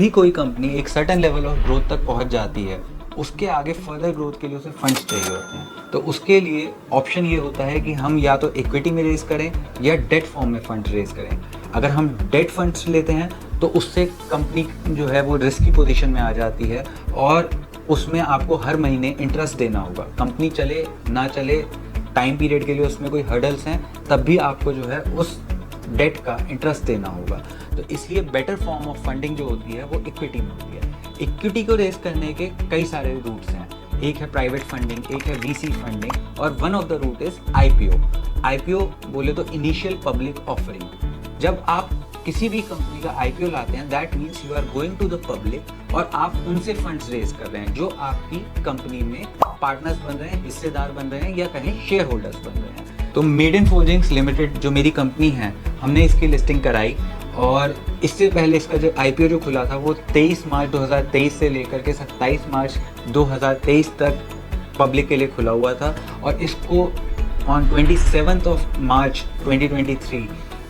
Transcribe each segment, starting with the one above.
भी कोई कंपनी एक सर्टेन लेवल ऑफ ग्रोथ तक पहुंच जाती है, उसके आगे फर्दर ग्रोथ के लिए उसे फंड्स चाहिए होते हैं। तो उसके लिए ऑप्शन ये होता है कि हम या तो इक्विटी में रेज करें या डेट फॉर्म में फंड रेज करें। अगर हम डेट फंड्स लेते हैं तो उससे कंपनी जो है वो रिस्की पोजीशन में आ जाती है और उसमें आपको हर महीने इंटरेस्ट देना होगा। कंपनी चले ना चले, टाइम पीरियड के लिए उसमें कोई हर्डल्स हैं, तब भी आपको जो है उस डेट का इंटरेस्ट देना होगा। तो इसलिए बेटर फॉर्म ऑफ फंडिंग जो होती है वो इक्विटी में होती है। इक्विटी को रेज करने के कई सारे रूट्स हैं। एक है प्राइवेट फंडिंग, एक है वीसी फंडिंग और one of the route is IPO. IPO बोले तो इनिशियल पब्लिक ऑफरिंग। जब आप किसी भी कंपनी का आईपीओ लाते हैं, that means you are going to the public और आप उनसे फंड्स रेज कर रहे हैं जो आपकी कंपनी में पार्टनर्स बन रहे हैं, हिस्सेदार बन रहे हैं या कहें शेयर होल्डर्स बन रहे हैं। तो मेडन फोर्जिंग्स लिमिटेड जो मेरी कंपनी है, हमने इसकी लिस्टिंग कराई और इससे पहले इसका जो आईपीओ जो खुला था वो 23 मार्च 2023 से लेकर के 27 मार्च 2023 तक पब्लिक के लिए खुला हुआ था और इसको ऑन 27 ऑफ मार्च 2023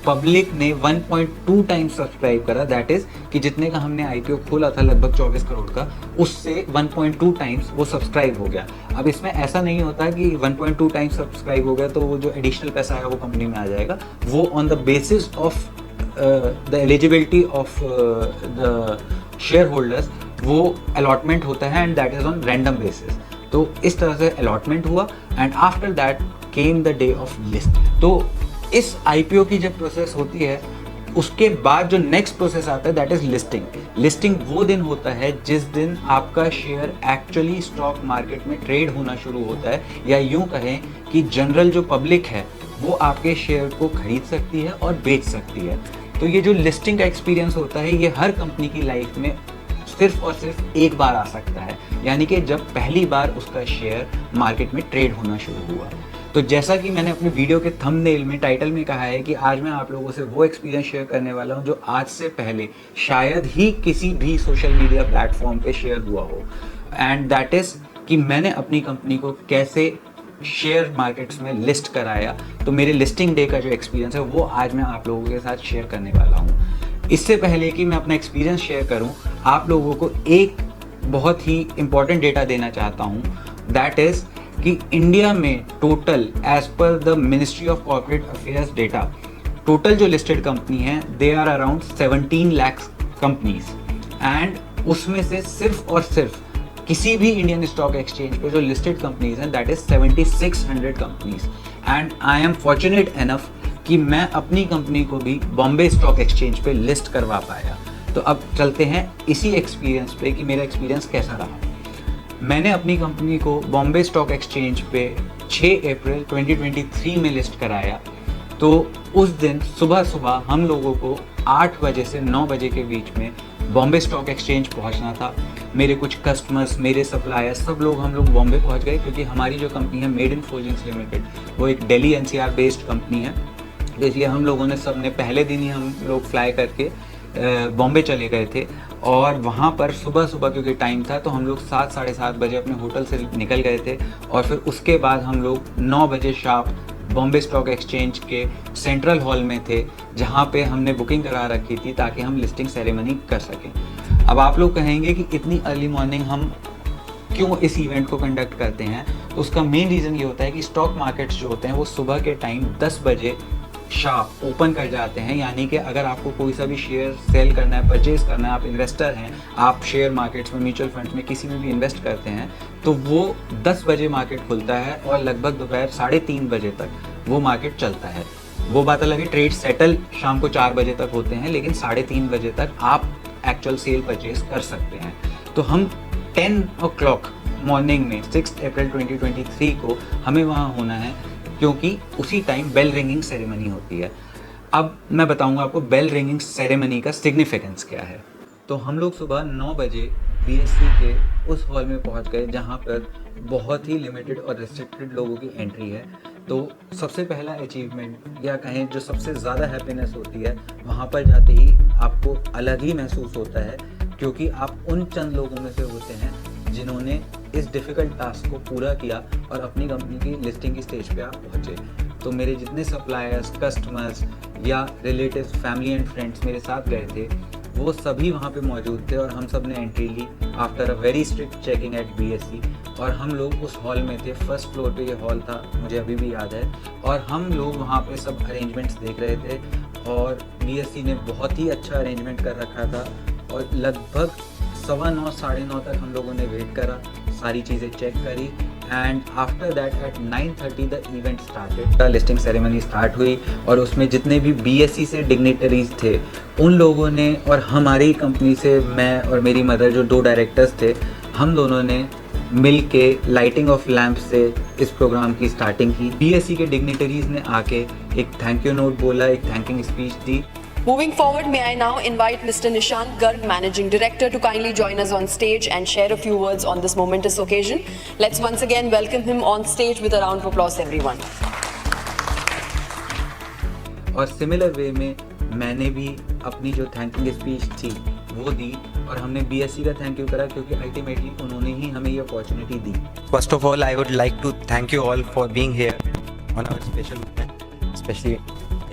पब्लिक ने 1.2 टाइम्स सब्सक्राइब करा। दैट इज कि जितने का हमने आईपीओ खोला था लगभग 24 करोड़ का, उससे 1.2 टाइम्स वो सब्सक्राइब हो गया। अब इसमें ऐसा नहीं होता कि 1.2 टाइम्स सब्सक्राइब हो गया तो वो जो एडिशनल पैसा आएगा वो कंपनी में आ जाएगा। वो on the basis of the eligibility of the share holders वो अलॉटमेंट होता है and that is on random basis. तो इस तरह से अलॉटमेंट हुआ and after that came the day of list. तो इस आईपीओ की जब प्रोसेस होती है उसके बाद जो नेक्स्ट प्रोसेस आता है दैट इज लिस्टिंग। लिस्टिंग वो दिन होता है जिस दिन आपका शेयर एक्चुअली स्टॉक मार्केट में ट्रेड होना शुरू होता है, या यूं कहें कि जनरल जो पब्लिक है वो आपके शेयर को खरीद सकती है और बेच सकती है। तो ये जो लिस्टिंग का एक्सपीरियंस होता है ये हर कंपनी की लाइफ में सिर्फ और सिर्फ एक बार आ सकता है, यानी कि जब पहली बार उसका शेयर मार्केट में ट्रेड होना शुरू हुआ। तो जैसा कि मैंने अपने वीडियो के थंबनेल में टाइटल में कहा है कि आज मैं आप लोगों से वो एक्सपीरियंस शेयर करने वाला हूं जो आज से पहले शायद ही किसी भी सोशल मीडिया प्लेटफॉर्म पे शेयर हुआ हो, एंड दैट इज कि मैंने अपनी कंपनी को कैसे शेयर मार्केट्स में लिस्ट कराया। तो मेरे लिस्टिंग डे का जो एक्सपीरियंस है वो आज मैं आप लोगों के साथ शेयर करने वाला हूँ। इससे पहले कि मैं अपना एक्सपीरियंस शेयर करूँ, आप लोगों को एक बहुत ही इंपॉर्टेंट डेटा देना चाहता हूँ। दैट इज कि इंडिया में total as per the ministry of corporate affairs data, total जो लिस्टेड कंपनी है they are around 17 lakh companies, and उसमें से सिर्फ और सिर्फ किसी भी इंडियन स्टॉक एक्सचेंज पे जो लिस्टेड कंपनीज हैं that is 7600 companies. And I am fortunate enough कि मैं अपनी कंपनी को भी बॉम्बे स्टॉक एक्सचेंज पे लिस्ट करवा पाया। तो अब चलते हैं इसी एक्सपीरियंस पे कि मेरा एक्सपीरियंस कैसा रहा। मैंने अपनी कंपनी को बॉम्बे स्टॉक एक्सचेंज पे 6 अप्रैल 2023 में लिस्ट कराया। तो उस दिन सुबह सुबह हम लोगों को 8 बजे से 9 बजे के बीच में बॉम्बे स्टॉक एक्सचेंज पहुंचना था। मेरे कुछ कस्टमर्स, मेरे सप्लायर्स, सब लोग हम लोग बॉम्बे पहुंच गए क्योंकि हमारी जो कंपनी है मेडन फोर्जिंग्स लिमिटेड वो एक दिल्ली एनसीआर बेस्ड कंपनी है। तो इसलिए हम लोगों ने सबने पहले दिन ही हम लोग फ्लाई करके बॉम्बे चले गए थे और वहाँ पर सुबह सुबह क्योंकि टाइम था तो हम लोग 7 साढ़े 7 बजे अपने होटल से निकल गए थे और फिर उसके बाद हम लोग 9 बजे शार्प बॉम्बे स्टॉक एक्सचेंज के सेंट्रल हॉल में थे, जहाँ पे हमने बुकिंग करा रखी थी ताकि हम लिस्टिंग सेरेमनी कर सकें। अब आप लोग कहेंगे कि इतनी अर्ली मॉर्निंग हम क्यों इस इवेंट को कंडक्ट करते हैं, तो उसका मेन रीज़न ये होता है कि स्टॉक मार्केट्स जो होते हैं वो सुबह के टाइम 10 बजे शार्प ओपन कर जाते हैं। यानी कि अगर आपको कोई सा भी शेयर सेल करना है, परचेज करना है, आप इन्वेस्टर हैं, आप शेयर मार्केट्स में, म्यूचुअल फंड्स में किसी में भी इन्वेस्ट करते हैं, तो वो 10 बजे मार्केट खुलता है और लगभग दोपहर 3:30 बजे तक वो मार्केट चलता है। वो बात अलग है, ट्रेड सेटल शाम को 4 बजे तक होते हैं, लेकिन 3:30 बजे तक आप एक्चुअल सेल परचेज कर सकते हैं। तो हम 10 o'clock मॉर्निंग में 6 अप्रैल 2023 को हमें वहाँ होना है क्योंकि उसी टाइम बेल रिंगिंग सेरेमनी होती है। अब मैं बताऊंगा आपको बेल रिंगिंग सेरेमनी का सिग्निफिकेंस क्या है। तो हम लोग सुबह 9 बजे बीएससी के उस हॉल में पहुंच गए जहां पर बहुत ही लिमिटेड और रिस्ट्रिक्टेड लोगों की एंट्री है। तो सबसे पहला अचीवमेंट या कहें जो सबसे ज़्यादा हैप्पीनेस होती है वहाँ पर जाते ही आपको अलग ही महसूस होता है, क्योंकि आप उन चंद लोगों में से होते हैं जिन्होंने इस डिफ़िकल्ट टास्क को पूरा किया और अपनी कंपनी की लिस्टिंग की स्टेज पे आप पहुँचे। तो मेरे जितने सप्लायर्स, कस्टमर्स या रिलेटिव्स, फैमिली एंड फ्रेंड्स मेरे साथ गए थे वो सभी वहाँ पे मौजूद थे और हम सब ने एंट्री ली after a very strict checking at BSc। और हम लोग उस हॉल में थे, फर्स्ट फ्लोर पे ये हॉल था, मुझे अभी भी याद है। और हम लोग वहाँ पे सब अरेंजमेंट्स देख रहे थे और BSc ने बहुत ही अच्छा अरेंजमेंट कर रखा था। और लगभग 9:15 साढ़े 9 तक हम लोगों ने वेट करा, सारी चीज़ें चेक करी and after that at 9:30 the event started. Listing ceremony start हुई और उसमें जितने भी BSc से डिग्निटरीज थे उन लोगों ने और हमारी कंपनी से मैं और मेरी मदर जो 2 डायरेक्टर्स थे, हम दोनों ने मिल के लाइटिंग ऑफ लैम्प से इस प्रोग्राम की स्टार्टिंग की। BSc के डिग्निटरीज ने आके एक थैंक यू नोट बोला, एक thanking speech the. Moving forward, may I now invite Mr. Nishant Garg, Managing Director, to kindly join us on stage and share a few words on this momentous occasion. Let's once again welcome him on stage with a round of applause, everyone. और similar way में मैंने भी अपनी जो thanking speech थी वो दी और हमने BSc का थैंक यू करा क्योंकि अल्टीमेटली उन्होंने ही हमें ये opportunity the. First of all, I would like to thank you all for being here on our special event, especially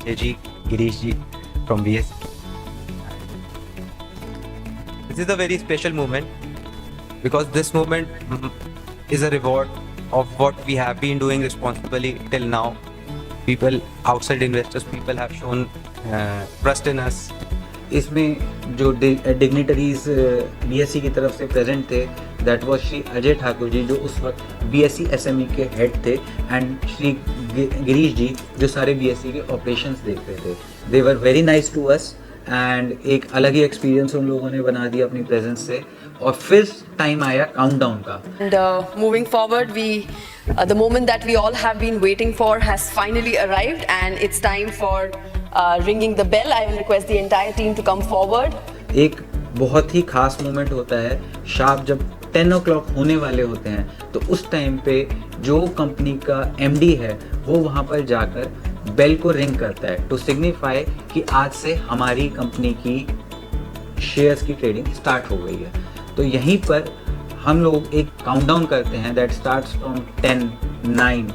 Ajay ji, Girish ji from BSc. This is a very special moment because this moment is a reward of what we have been doing responsibly till now. People, outside investors, people have shown trust in us. इसमें जो dignitaries BSc की तरफ से present थे, that was Shri Ajay Thakur ji जो उस वक्त BSc SME के हेड थे एंड श्री गिरीश जी जो सारे BSc के ऑपरेशंस देख रहे थे। They were very nice to us and एक अलग ही एक्सपीरियंस उन लोगों ने बना दिया अपनी प्रेजेंस से। और फिर टाइम आया काउंटडाउन का। And moving forward, the moment that we all have been waiting for has finally arrived, and it's time for ringing the bell. I will request the entire team to come forward. एक बहुत ही खास moment होता है, sharp जब 10 o'clock होने वाले होते हैं तो उस टाइम पे जो कंपनी का MD है वो वहाँ पर जाकर बेल को रिंग करता है टू सिग्निफाई कि आज से हमारी कंपनी की शेयर्स की ट्रेडिंग स्टार्ट हो गई है। तो यहीं पर हम लोग एक काउंटडाउन करते हैं दैट स्टार्ट्स फ्रॉम 10, 9,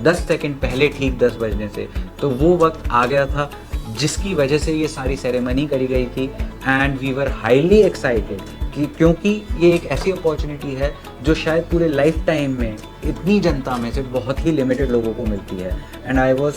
10 सेकंड पहले ठीक 10 बजने से। तो वो वक्त आ गया था जिसकी वजह से ये सारी सेरेमनी करी गई थी and we were highly excited क्योंकि ये एक ऐसी अपॉर्चुनिटी है जो शायद पूरे लाइफ टाइम में इतनी जनता में से बहुत ही लिमिटेड लोगों को मिलती है। And I was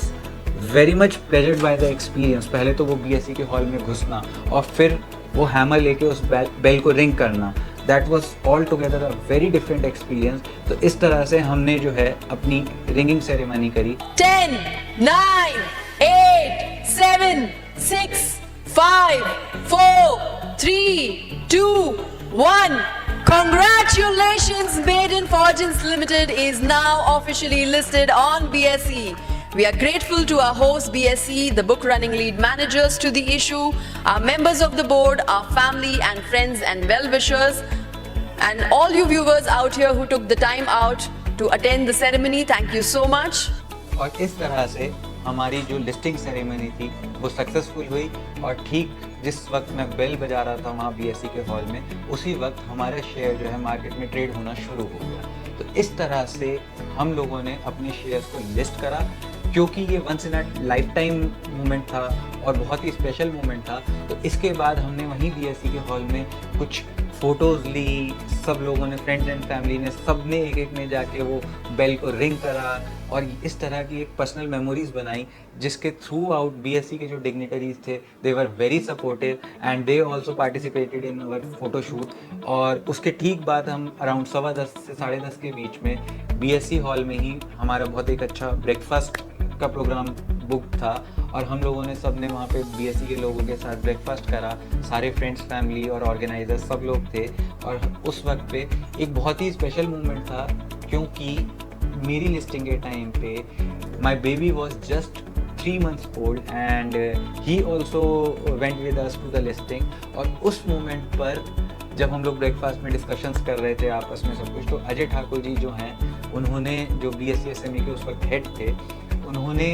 very much pleasured by the experience. पहले तो वो BSc के हॉल में घुसना और फिर वो हैमर लेके उस बेल को रिंग करना, that was all together a very different experience. तो इस तरह से हमने जो है अपनी रिंगिंग सेरेमनी करी। 10, 9, 8, 7, 6, 5, 4, 3, 2, 1. Congratulations, Maiden Fortunes Limited is now officially listed on BSE. We are grateful to our host BSE, the book running lead managers to the issue, our members of the board, our family and friends and well-wishers, and all you viewers out here who took the time out to attend the ceremony. Thank you so much. और इस तरह से हमारी जो listing ceremony थी वो successful हुई और ठीक जिस वक्त मैं बेल बजा रहा था वहाँ BSc के हॉल में, उसी वक्त हमारा शेयर जो है मार्केट में ट्रेड होना शुरू हो गया। तो इस तरह से हम लोगों ने अपने शेयर्स को लिस्ट करा क्योंकि ये once in a lifetime moment था और बहुत ही स्पेशल मोमेंट था। तो इसके बाद हमने वहीं BSc के हॉल में कुछ फ़ोटोज़ ली, सब लोगों ने, फ्रेंड्स एंड फैमिली ने, सब ने एक ने जाके वो बेल को रिंग करा और इस तरह की एक पर्सनल मेमोरीज़ बनाई जिसके थ्रू आउट BSc के जो डिग्निटरीज थे they were very supportive and they also participated in our photoshoot. और उसके ठीक बाद हम अराउंड 10:15 से 10:30 के बीच में BSc हॉल में ही हमारा बहुत एक अच्छा ब्रेकफास्ट का प्रोग्राम बुक था और हम लोगों ने सब ने वहाँ पे BSc के लोगों के साथ ब्रेकफास्ट करा। सारे फ्रेंड्स, फैमिली और ऑर्गेनाइजर्स सब लोग थे और उस वक्त पे एक बहुत ही स्पेशल मोमेंट था क्योंकि मेरी लिस्टिंग के टाइम पे my baby was just 3 months old and he also went with us to the listing। और उस मोमेंट पर जब हम लोग ब्रेकफास्ट में डिस्कशंस कर रहे थे आपस में सब कुछ, तो अजय ठाकुर जी जो हैं उन्होंने, जो BSc SME के उस वक्त हेड थे, उन्होंने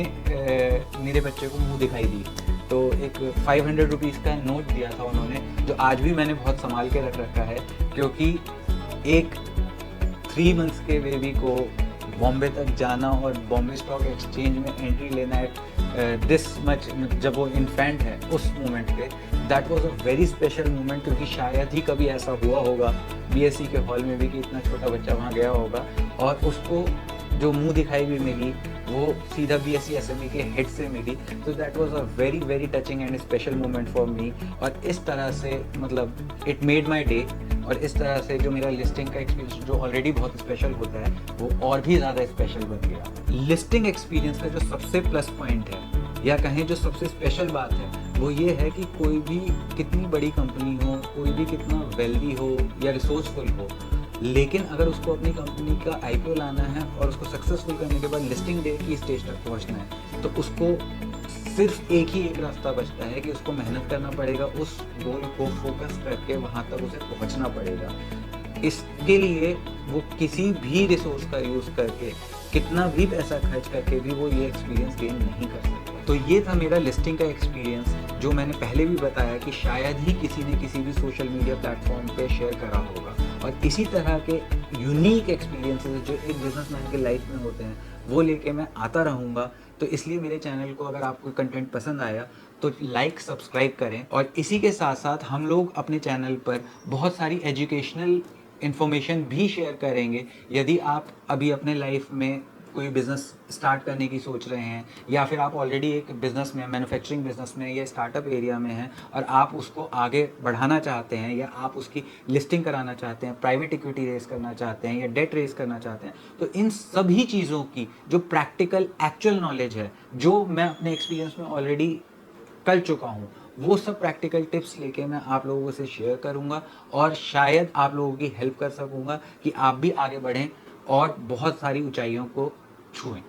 मेरे बच्चे को मुंह दिखाई दी। तो एक 500 रुपीज़ का नोट दिया था उन्होंने, जो आज भी मैंने बहुत संभाल के रख रखा है क्योंकि एक 3 months के बेबी को बॉम्बे तक जाना और बॉम्बे स्टॉक एक्सचेंज में एंट्री लेना एट दिस मच, जब वो इन्फेंट है उस मोमेंट पे, that was a very special moment, क्योंकि शायद ही कभी ऐसा हुआ होगा बीएससी के हॉल में भी कि इतना छोटा बच्चा वहाँ गया होगा और उसको जो मुंह दिखाई भी मिली वो सीधा बीएससी एसएमई के हेड से मिली। तो that was a very very touching and special moment for me. और इस तरह से मतलब इट मेड माई डे। और इस तरह से जो मेरा लिस्टिंग का एक्सपीरियंस जो ऑलरेडी बहुत स्पेशल होता है वो और भी ज़्यादा स्पेशल बन गया। लिस्टिंग एक्सपीरियंस का जो सबसे प्लस पॉइंट है या कहें जो सबसे स्पेशल बात है वो ये है कि कोई भी कितनी बड़ी कंपनी हो, कोई भी कितना वेल्दी हो या रिसोर्सफुल हो, लेकिन अगर उसको अपनी कंपनी का आईपीओ लाना है और उसको सक्सेसफुल करने के बाद लिस्टिंग डे की स्टेज तक पहुंचना है, तो उसको सिर्फ एक रास्ता बचता है कि उसको मेहनत करना पड़ेगा, उस गोल को फोकस करके वहाँ तक उसे पहुँचना पड़ेगा। इसके लिए वो किसी भी रिसोर्स का यूज़ करके कितना भी पैसा खर्च करके भी वो ये एक्सपीरियंस गेन नहीं कर सकता। तो ये था मेरा लिस्टिंग का एक्सपीरियंस, जो मैंने पहले भी बताया कि शायद ही किसी ने किसी भी सोशल मीडिया प्लेटफॉर्म पे शेयर करा होगा। और इसी तरह के यूनिक एक्सपीरियंसेस जो एक बिजनेसमैन के लाइफ में होते हैं वो लेके मैं आता रहूँगा। तो इसलिए मेरे चैनल को अगर आपको कंटेंट पसंद आया तो लाइक सब्सक्राइब करें। और इसी के साथ साथ हम लोग अपने चैनल पर बहुत सारी एजुकेशनल इन्फॉर्मेशन भी शेयर करेंगे। यदि आप अभी अपने लाइफ में कोई बिज़नेस स्टार्ट करने की सोच रहे हैं या फिर आप ऑलरेडी एक बिज़नेस में, मैन्युफैक्चरिंग बिज़नेस में या स्टार्टअप एरिया में हैं और आप उसको आगे बढ़ाना चाहते हैं या आप उसकी लिस्टिंग कराना चाहते हैं, प्राइवेट इक्विटी रेस करना चाहते हैं या डेट रेस करना चाहते हैं, तो इन सभी चीज़ों की जो प्रैक्टिकल एक्चुअल नॉलेज है जो मैं अपने एक्सपीरियंस में ऑलरेडी कर चुका हूँ, वो सब प्रैक्टिकल टिप्स लेके मैं आप लोगों से शेयर करूँगा और शायद आप लोगों की हेल्प कर सकूँगा कि आप भी आगे बढ़ें और बहुत सारी ऊंचाइयों को छुएं।